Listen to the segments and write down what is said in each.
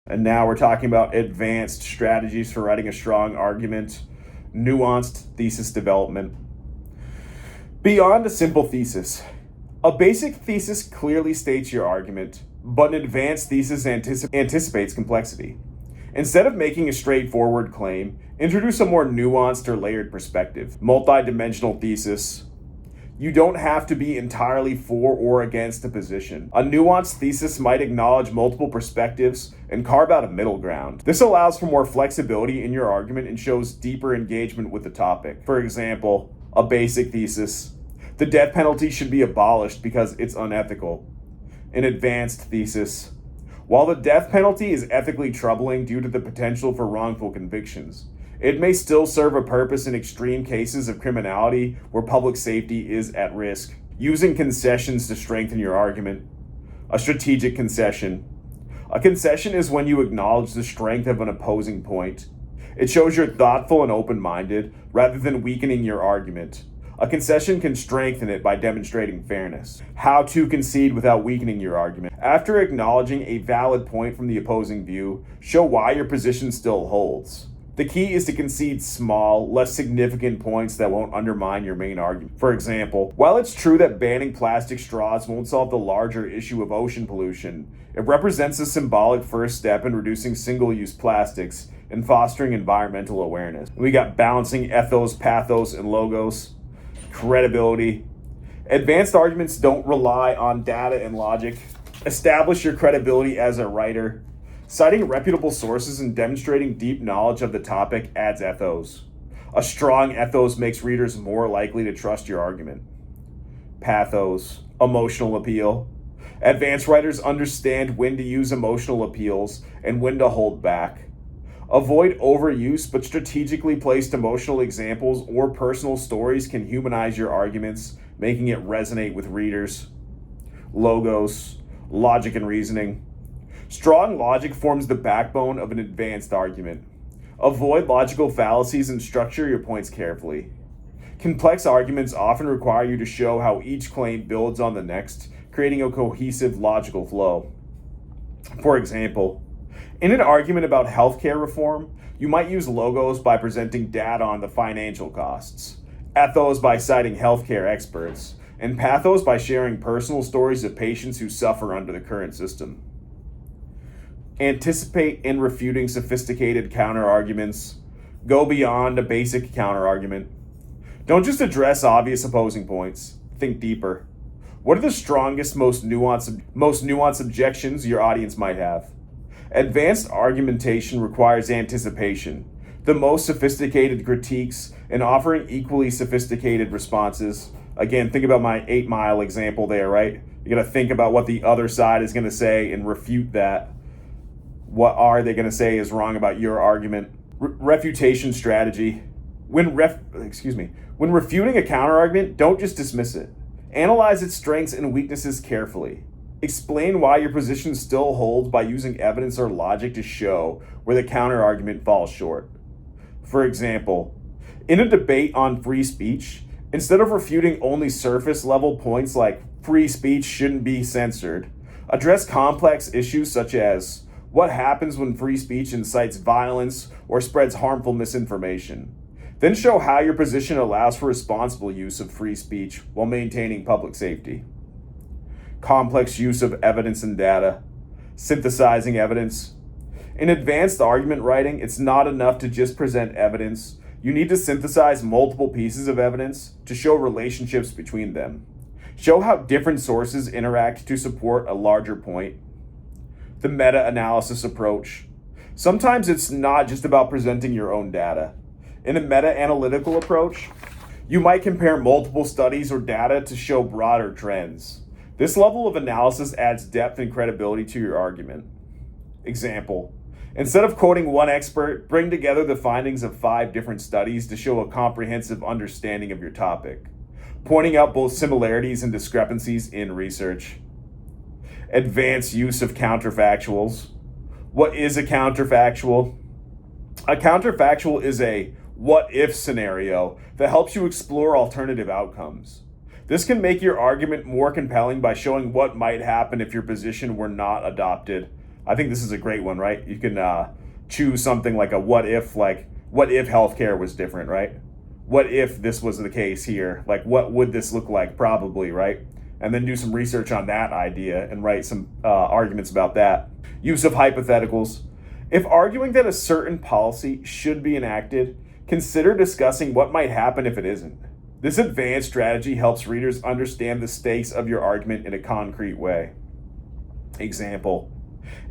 And now we're talking about advanced strategies for writing a strong argument, nuanced thesis development. Beyond a simple thesis. A basic thesis clearly states your argument, but an advanced thesis anticipates complexity. Instead of making a straightforward claim, introduce a more nuanced or layered perspective. Multi-dimensional thesis. You don't have to be entirely for or against a position. A nuanced thesis might acknowledge multiple perspectives and carve out a middle ground. This allows for more flexibility in your argument and shows deeper engagement with the topic. For example, a basic thesis. The death penalty should be abolished because it's unethical. An advanced thesis. While the death penalty is ethically troubling due to the potential for wrongful convictions, it may still serve a purpose in extreme cases of criminality where public safety is at risk. Using concessions to strengthen your argument. A strategic concession. A concession is when you acknowledge the strength of an opposing point. It shows you're thoughtful and open-minded rather than weakening your argument. A concession can strengthen it by demonstrating fairness. How to concede without weakening your argument. After acknowledging a valid point from the opposing view, show why your position still holds. The key is to concede small, less significant points that won't undermine your main argument. For example, while it's true that banning plastic straws won't solve the larger issue of ocean pollution, it represents a symbolic first step in reducing single-use plastics and fostering environmental awareness. We got balancing ethos, pathos, and logos. Credibility. Advanced arguments don't rely on data and logic. Establish your credibility as a writer. Citing reputable sources and demonstrating deep knowledge of the topic adds ethos. A strong ethos makes readers more likely to trust your argument. Pathos. Emotional appeal. Advanced writers understand when to use emotional appeals and when to hold back. Avoid overuse, but strategically placed emotional examples or personal stories can humanize your arguments, making it resonate with readers. Logos, logic and reasoning. Strong logic forms the backbone of an advanced argument. Avoid logical fallacies and structure your points carefully. Complex arguments often require you to show how each claim builds on the next, creating a cohesive logical flow. For example, in an argument about healthcare reform, you might use logos by presenting data on the financial costs, ethos by citing healthcare experts, and pathos by sharing personal stories of patients who suffer under the current system. Anticipate in refuting sophisticated counterarguments. Go beyond a basic counterargument. Don't just address obvious opposing points. Think deeper. What are the strongest, most nuanced objections your audience might have? Advanced argumentation requires anticipation, the most sophisticated critiques, and offering equally sophisticated responses. Again, think about my 8 Mile example there, right? You gotta think about what the other side is gonna say and refute that. What are they gonna say is wrong about your argument? Refutation strategy. When refuting a counterargument, don't just dismiss it. Analyze its strengths and weaknesses carefully. Explain why your position still holds by using evidence or logic to show where the counterargument falls short. For example, in a debate on free speech, instead of refuting only surface-level points like free speech shouldn't be censored, address complex issues such as what happens when free speech incites violence or spreads harmful misinformation. Then show how your position allows for responsible use of free speech while maintaining public safety. Complex use of evidence and data. Synthesizing evidence. In advanced argument writing, it's not enough to just present evidence. You need to synthesize multiple pieces of evidence to show relationships between them. Show how different sources interact to support a larger point. The meta-analysis approach. Sometimes it's not just about presenting your own data. In a meta-analytical approach, you might compare multiple studies or data to show broader trends. This level of analysis adds depth and credibility to your argument. Example, instead of quoting one expert, bring together the findings of 5 different studies to show a comprehensive understanding of your topic, pointing out both similarities and discrepancies in research. Advanced use of counterfactuals. What is a counterfactual? A counterfactual is a what-if scenario that helps you explore alternative outcomes. This can make your argument more compelling by showing what might happen if your position were not adopted, I think this is a great one, right? You can choose something like what if healthcare was different, right? What if this was the case here? Like, what would this look like? Probably, right? And then do some research on that idea and write some arguments about that. Use of hypotheticals. If arguing that a certain policy should be enacted, consider discussing what might happen if it isn't. This advanced strategy helps readers understand the stakes of your argument in a concrete way. Example: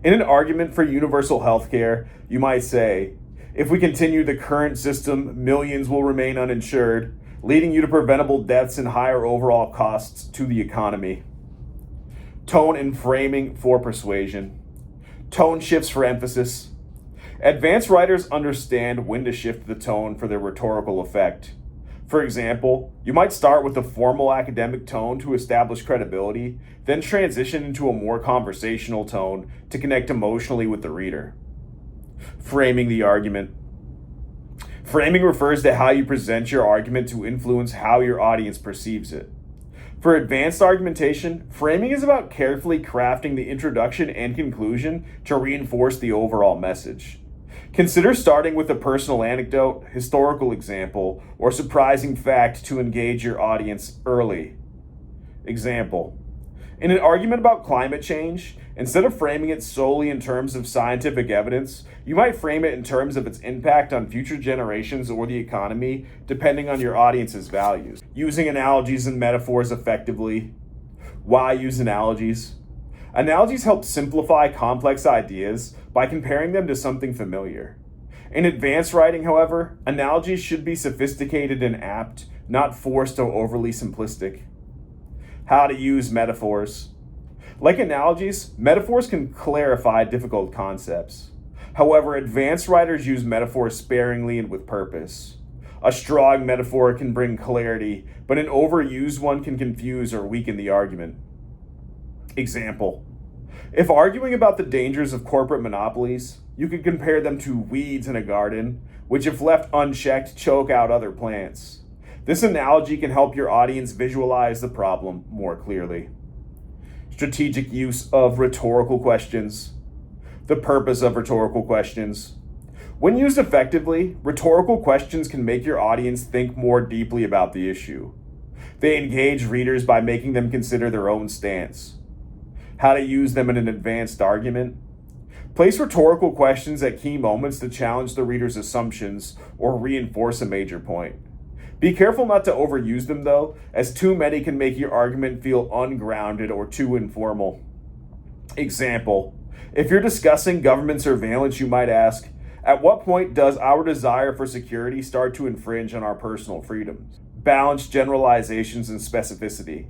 in an argument for universal health care, you might say, if we continue the current system, millions will remain uninsured, leading you to preventable deaths and higher overall costs to the economy. Tone and framing for persuasion. Tone shifts for emphasis. Advanced writers understand when to shift the tone for their rhetorical effect. For example, you might start with a formal academic tone to establish credibility, then transition into a more conversational tone to connect emotionally with the reader. Framing the argument. Framing refers to how you present your argument to influence how your audience perceives it. For advanced argumentation, framing is about carefully crafting the introduction and conclusion to reinforce the overall message. Consider starting with a personal anecdote, historical example, or surprising fact to engage your audience early. Example: in an argument about climate change, instead of framing it solely in terms of scientific evidence, you might frame it in terms of its impact on future generations or the economy, depending on your audience's values. Using analogies and metaphors effectively. Why use analogies? Analogies help simplify complex ideas by comparing them to something familiar. In advanced writing, however, analogies should be sophisticated and apt, not forced or overly simplistic. How to use metaphors. Like analogies, metaphors can clarify difficult concepts. However, advanced writers use metaphors sparingly and with purpose. A strong metaphor can bring clarity, but an overused one can confuse or weaken the argument. Example: if arguing about the dangers of corporate monopolies, you could compare them to weeds in a garden, which if left unchecked choke out other plants. This analogy can help your audience visualize the problem more clearly. Strategic use of rhetorical questions. The purpose of rhetorical questions. When used effectively, rhetorical questions can make your audience think more deeply about the issue. They engage readers by making them consider their own stance. How to use them in an advanced argument. Place rhetorical questions at key moments to challenge the reader's assumptions or reinforce a major point. Be careful not to overuse them though, as too many can make your argument feel ungrounded or too informal. Example: if you're discussing government surveillance, you might ask, at what point does our desire for security start to infringe on our personal freedoms? Balance generalizations and specificity.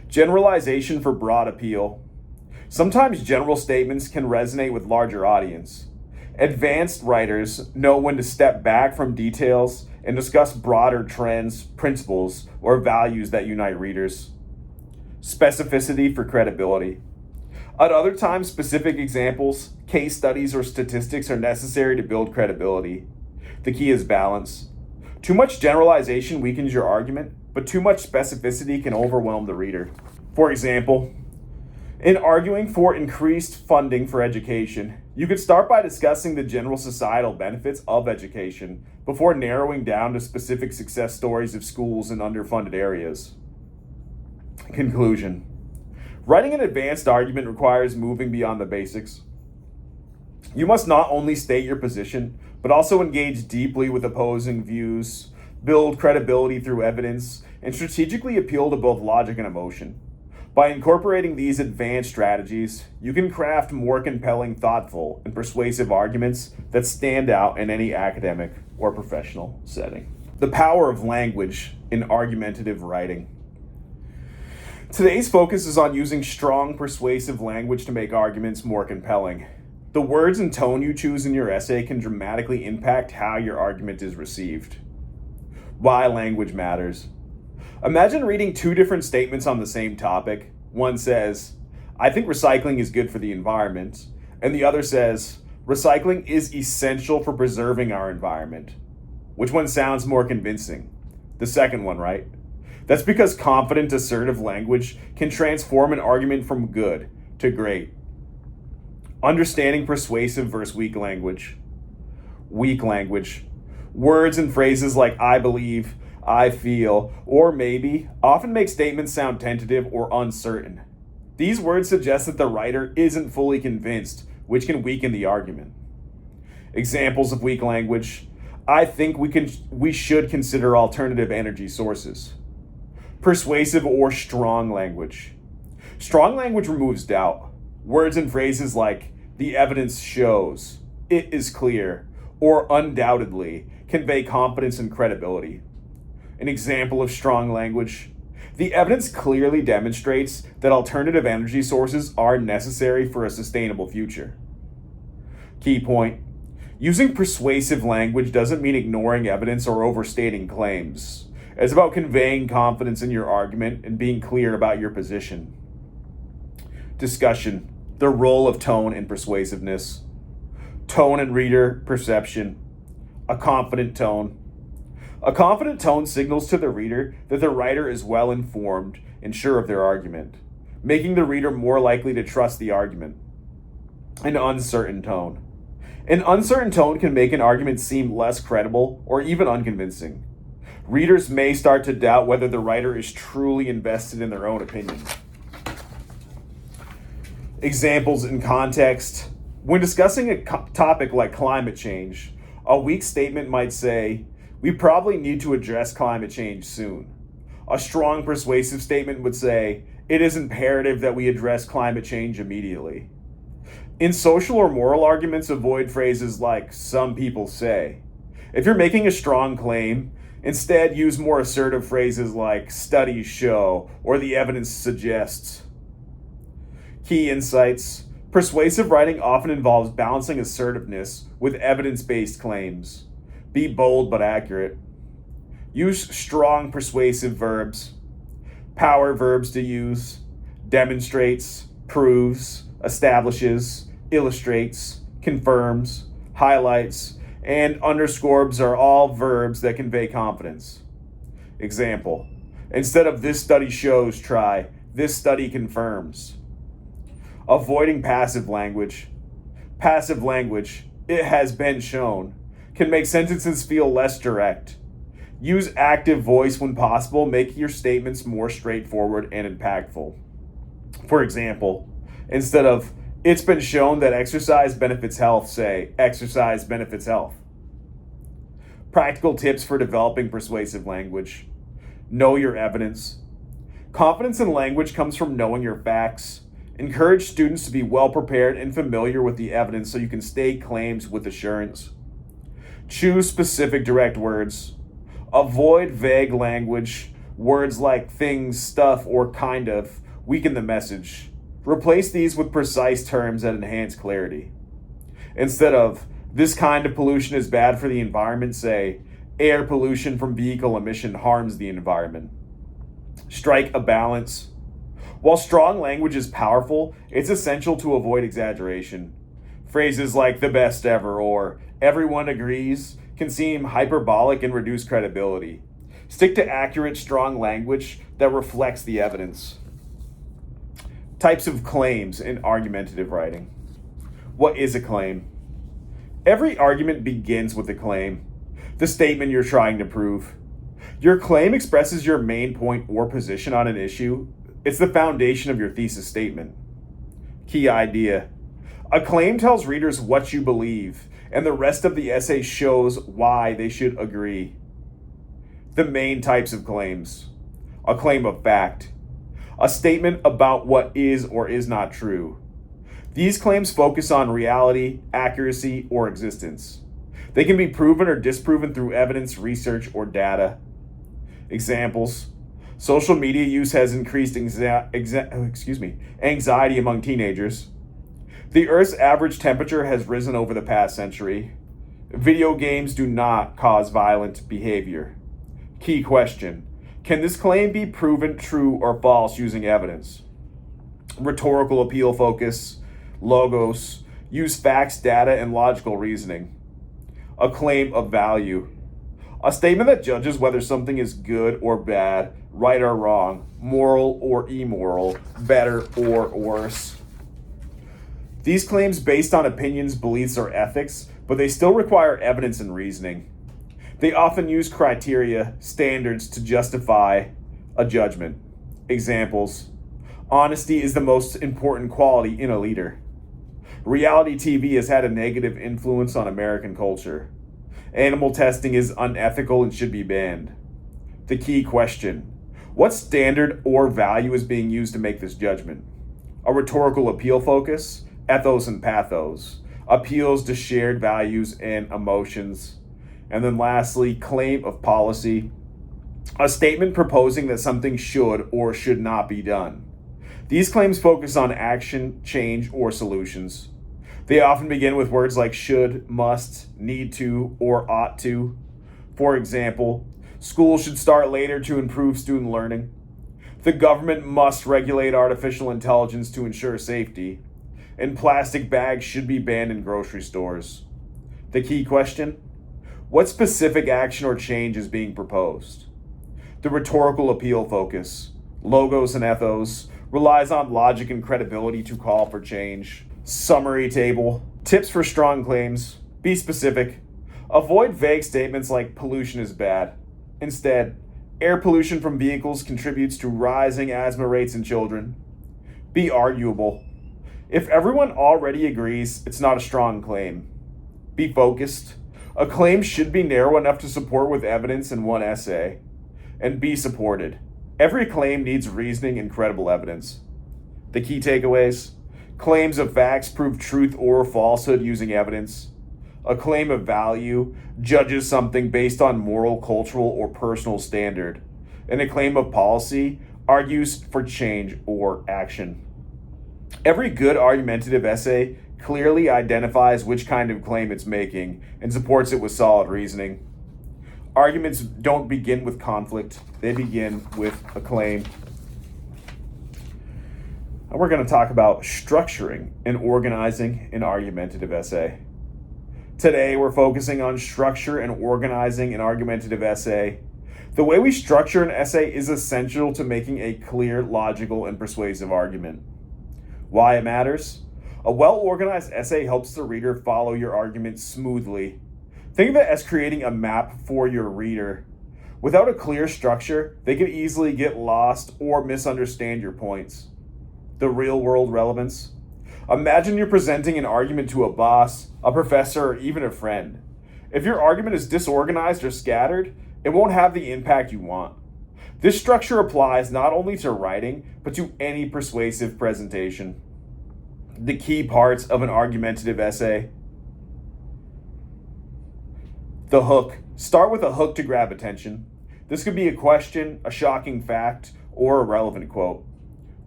Generalization for broad appeal. Sometimes general statements can resonate with larger audience. Advanced writers know when to step back from details and discuss broader trends, principles, or values that unite readers. Specificity for credibility. At other times, specific examples, case studies, or statistics are necessary to build credibility. The key is balance. Too much generalization weakens your argument, but too much specificity can overwhelm the reader. For example, in arguing for increased funding for education, you could start by discussing the general societal benefits of education before narrowing down to specific success stories of schools in underfunded areas. Conclusion. Writing an advanced argument requires moving beyond the basics. You must not only state your position, but also engage deeply with opposing views, build credibility through evidence, and strategically appeal to both logic and emotion. By incorporating these advanced strategies, you can craft more compelling, thoughtful, and persuasive arguments that stand out in any academic or professional setting. The power of language in argumentative writing. Today's focus is on using strong, persuasive language to make arguments more compelling. The words and tone you choose in your essay can dramatically impact how your argument is received. Why language matters. Imagine reading two different statements on the same topic. One says, I think recycling is good for the environment, and the other says, recycling is essential for preserving our environment. Which one sounds more convincing? The second one, right? That's because confident, assertive language can transform an argument from good to great. Understanding persuasive versus weak language. Weak language. Words and phrases like I believe, I feel, or maybe often make statements sound tentative or uncertain. These words suggest that the writer isn't fully convinced, which can weaken the argument. Examples of weak language. I think we should consider alternative energy sources. Persuasive or strong language. Strong language removes doubt. Words and phrases like the evidence shows, it is clear, or undoubtedly convey confidence and credibility. An example of strong language. The evidence clearly demonstrates that alternative energy sources are necessary for a sustainable future. Key point. Using persuasive language doesn't mean ignoring evidence or overstating claims. It's about conveying confidence in your argument and being clear about your position. Discussion. The role of tone in persuasiveness. Tone and reader perception. A confident tone. A confident tone signals to the reader that the writer is well informed and sure of their argument, making the reader more likely to trust the argument. An uncertain tone. An uncertain tone can make an argument seem less credible or even unconvincing. Readers may start to doubt whether the writer is truly invested in their own opinion. Examples in context. When discussing a topic like climate change, a weak statement might say, we probably need to address climate change soon. A strong persuasive statement would say, it is imperative that we address climate change immediately. In social or moral arguments, avoid phrases like some people say. If you're making a strong claim, instead use more assertive phrases like studies show or the evidence suggests. Key insights. Persuasive writing often involves balancing assertiveness with evidence-based claims. Be bold but accurate. Use strong persuasive verbs. Power verbs to use. Demonstrates, proves, establishes, illustrates, confirms, highlights, and underscores are all verbs that convey confidence. Example. Instead of this study shows, try this study confirms. Avoiding passive language. Passive language, it has been shown, can make sentences feel less direct. Use active voice when possible, making your statements more straightforward and impactful. For example, instead of, it's been shown that exercise benefits health, say, exercise benefits health. Practical tips for developing persuasive language. Know your evidence. Confidence in language comes from knowing your facts. Encourage students to be well prepared and familiar with the evidence so you can state claims with assurance. Choose specific direct words. Avoid vague language. Words like things, stuff, or kind of weaken the message. Replace these with precise terms that enhance clarity. Instead of, this kind of pollution is bad for the environment, say, air pollution from vehicle emission harms the environment. Strike a balance. While strong language is powerful, it's essential to avoid exaggeration. Phrases like the best ever or everyone agrees can seem hyperbolic and reduce credibility. Stick to accurate, strong language that reflects the evidence. Types of claims in argumentative writing. What is a claim? Every argument begins with a claim, the statement you're trying to prove. Your claim expresses your main point or position on an issue. It's the foundation of your thesis statement. Key idea. A claim tells readers what you believe, and the rest of the essay shows why they should agree. The main types of claims. A claim of fact. A statement about what is or is not true. These claims focus on reality, accuracy, or existence. They can be proven or disproven through evidence, research, or data. Examples. Social media use has increased anxiety among teenagers. The Earth's average temperature has risen over the past century. Video games do not cause violent behavior. Key question. Can this claim be proven true or false using evidence? Rhetorical appeal focus. Logos. Use facts, data, and logical reasoning. A claim of value. A statement that judges whether something is good or bad, right or wrong, moral or immoral, better or worse. These claims based on opinions, beliefs, or ethics, but they still require evidence and reasoning. They often use criteria, standards to justify a judgment. Examples: honesty is the most important quality in a leader. Reality TV has had a negative influence on American culture. Animal testing is unethical and should be banned. The key question: what standard or value is being used to make this judgment? A rhetorical appeal focus, ethos and pathos, appeals to shared values and emotions. And then lastly, claim of policy, a statement proposing that something should or should not be done. These claims focus on action, change, or solutions. They often begin with words like should, must, need to, or ought to. For example, schools should start later to improve student learning. The government must regulate artificial intelligence to ensure safety. And plastic bags should be banned in grocery stores. The key question: what specific action or change is being proposed? The rhetorical appeal focus, logos and ethos, relies on logic and credibility to call for change. Summary table. Tips for strong claims. Be specific. Avoid vague statements like pollution is bad. Instead, air pollution from vehicles contributes to rising asthma rates in children. Be arguable. If everyone already agrees, it's not a strong claim. Be focused. A claim should be narrow enough to support with evidence in one essay. And be supported. Every claim needs reasoning and credible evidence. The key takeaways: claims of facts prove truth or falsehood using evidence. A claim of value judges something based on moral, cultural, or personal standard. And a claim of policy argues for change or action. Every good argumentative essay clearly identifies which kind of claim it's making and supports it with solid reasoning. Arguments don't begin with conflict, they begin with a claim. And we're going to talk about structuring and organizing an argumentative essay. Today, we're focusing on structure and organizing an argumentative essay. The way we structure an essay is essential to making a clear, logical, and persuasive argument. Why it matters? A well-organized essay helps the reader follow your argument smoothly. Think of it as creating a map for your reader. Without a clear structure, they can easily get lost or misunderstand your points. The real-world relevance. Imagine you're presenting an argument to a boss, a professor, or even a friend. If your argument is disorganized or scattered, it won't have the impact you want. This structure applies not only to writing, but to any persuasive presentation. The key parts of an argumentative essay. The hook. Start with a hook to grab attention. This could be a question, a shocking fact, or a relevant quote.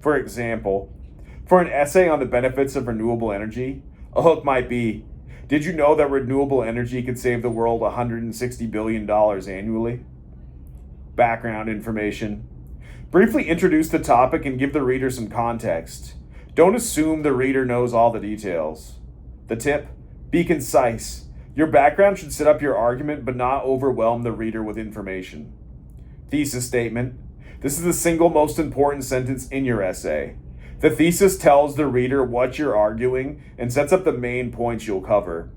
For example, for an essay on the benefits of renewable energy, a hook might be, did you know that renewable energy could save the world $160 billion annually? Background information. Briefly introduce the topic and give the reader some context. Don't assume the reader knows all the details. The tip, be concise. Your background should set up your argument but not overwhelm the reader with information. Thesis statement. This is the single most important sentence in your essay. The thesis tells the reader what you're arguing and sets up the main points you'll cover.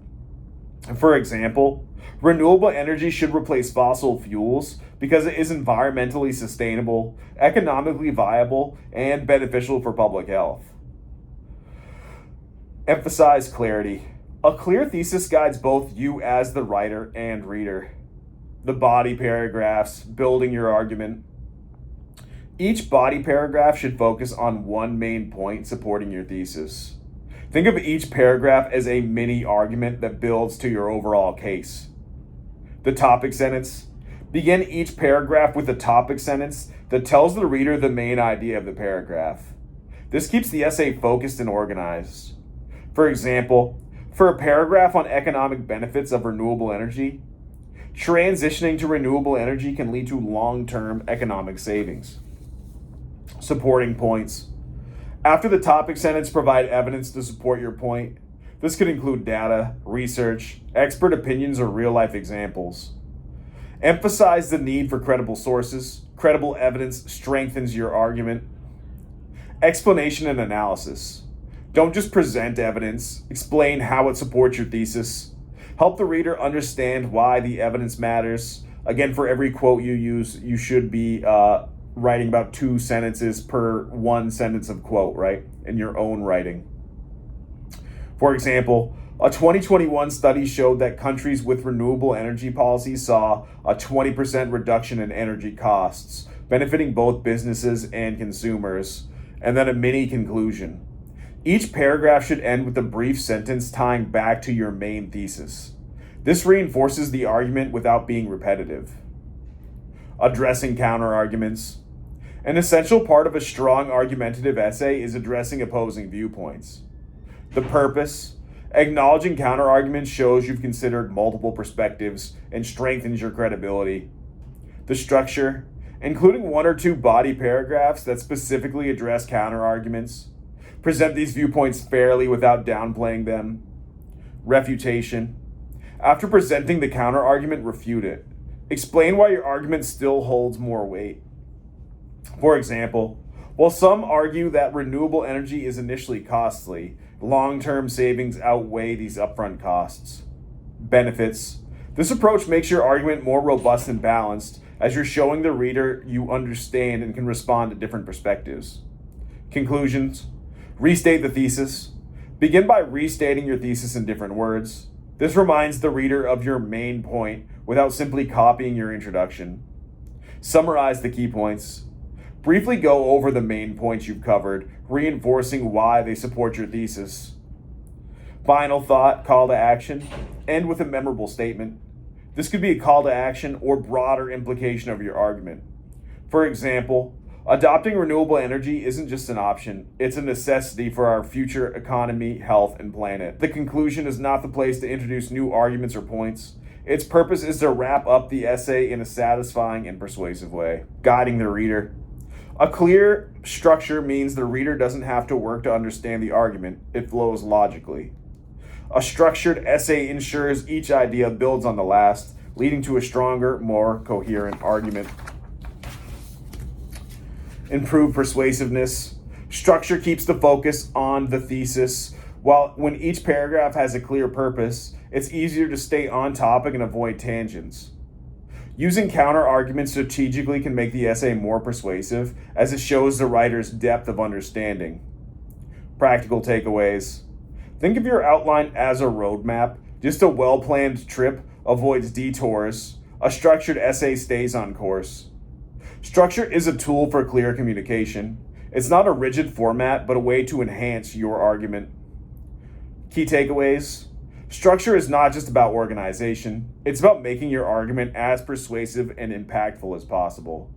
For example, renewable energy should replace fossil fuels because it is environmentally sustainable, economically viable, and beneficial for public health. Emphasize clarity. A clear thesis guides both you as the writer and reader. The body paragraphs, building your argument. Each body paragraph should focus on one main point supporting your thesis. Think of each paragraph as a mini argument that builds to your overall case. The topic sentence. Begin each paragraph with a topic sentence that tells the reader the main idea of the paragraph. This keeps the essay focused and organized. For example, for a paragraph on economic benefits of renewable energy, transitioning to renewable energy can lead to long-term economic savings. Supporting points. After the topic sentence, provide evidence to support your point. This could include data, research, expert opinions, or real-life examples. Emphasize the need for credible sources. Credible evidence strengthens your argument. Explanation and analysis. Don't just present evidence, explain how it supports your thesis. Help the reader understand why the evidence matters. Again, for every quote you use, you should be writing about 2 sentences per 1 sentence of quote, right? In your own writing. For example, a 2021 study showed that countries with renewable energy policies saw a 20% reduction in energy costs, benefiting both businesses and consumers. And then a mini conclusion. Each paragraph should end with a brief sentence tying back to your main thesis. This reinforces the argument without being repetitive. Addressing counterarguments. An essential part of a strong argumentative essay is addressing opposing viewpoints. The purpose: acknowledging counterarguments shows you've considered multiple perspectives and strengthens your credibility. The structure: including 1 or 2 body paragraphs that specifically address counterarguments. Present these viewpoints fairly without downplaying them. Refutation: after presenting the counterargument, refute it. Explain why your argument still holds more weight. For example, while some argue that renewable energy is initially costly, long-term savings outweigh these upfront costs. Benefits: this approach makes your argument more robust and balanced, as you're showing the reader you understand and can respond to different perspectives. Conclusions: restate the thesis. Begin by restating your thesis in different words. This reminds the reader of your main point without simply copying your introduction. Summarize the key points. Briefly go over the main points you've covered, reinforcing why they support your thesis. Final thought, call to action. End with a memorable statement. This could be a call to action or broader implication of your argument. For example, adopting renewable energy isn't just an option, it's a necessity for our future economy, health, and planet. The conclusion is not the place to introduce new arguments or points. Its purpose is to wrap up the essay in a satisfying and persuasive way. Guiding the reader. A clear structure means the reader doesn't have to work to understand the argument, it flows logically. A structured essay ensures each idea builds on the last, leading to a stronger, more coherent argument. Improve persuasiveness. Structure keeps the focus on the thesis, while when each paragraph has a clear purpose, it's easier to stay on topic and avoid tangents. Using counter-arguments strategically can make the essay more persuasive, as it shows the writer's depth of understanding. Practical takeaways. Think of your outline as a roadmap. Just a well-planned trip avoids detours. A structured essay stays on course. Structure is a tool for clear communication. It's not a rigid format, but a way to enhance your argument. Key takeaways. Structure is not just about organization. It's about making your argument as persuasive and impactful as possible.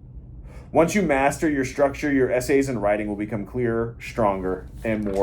Once you master your structure, your essays and writing will become clearer, stronger, and more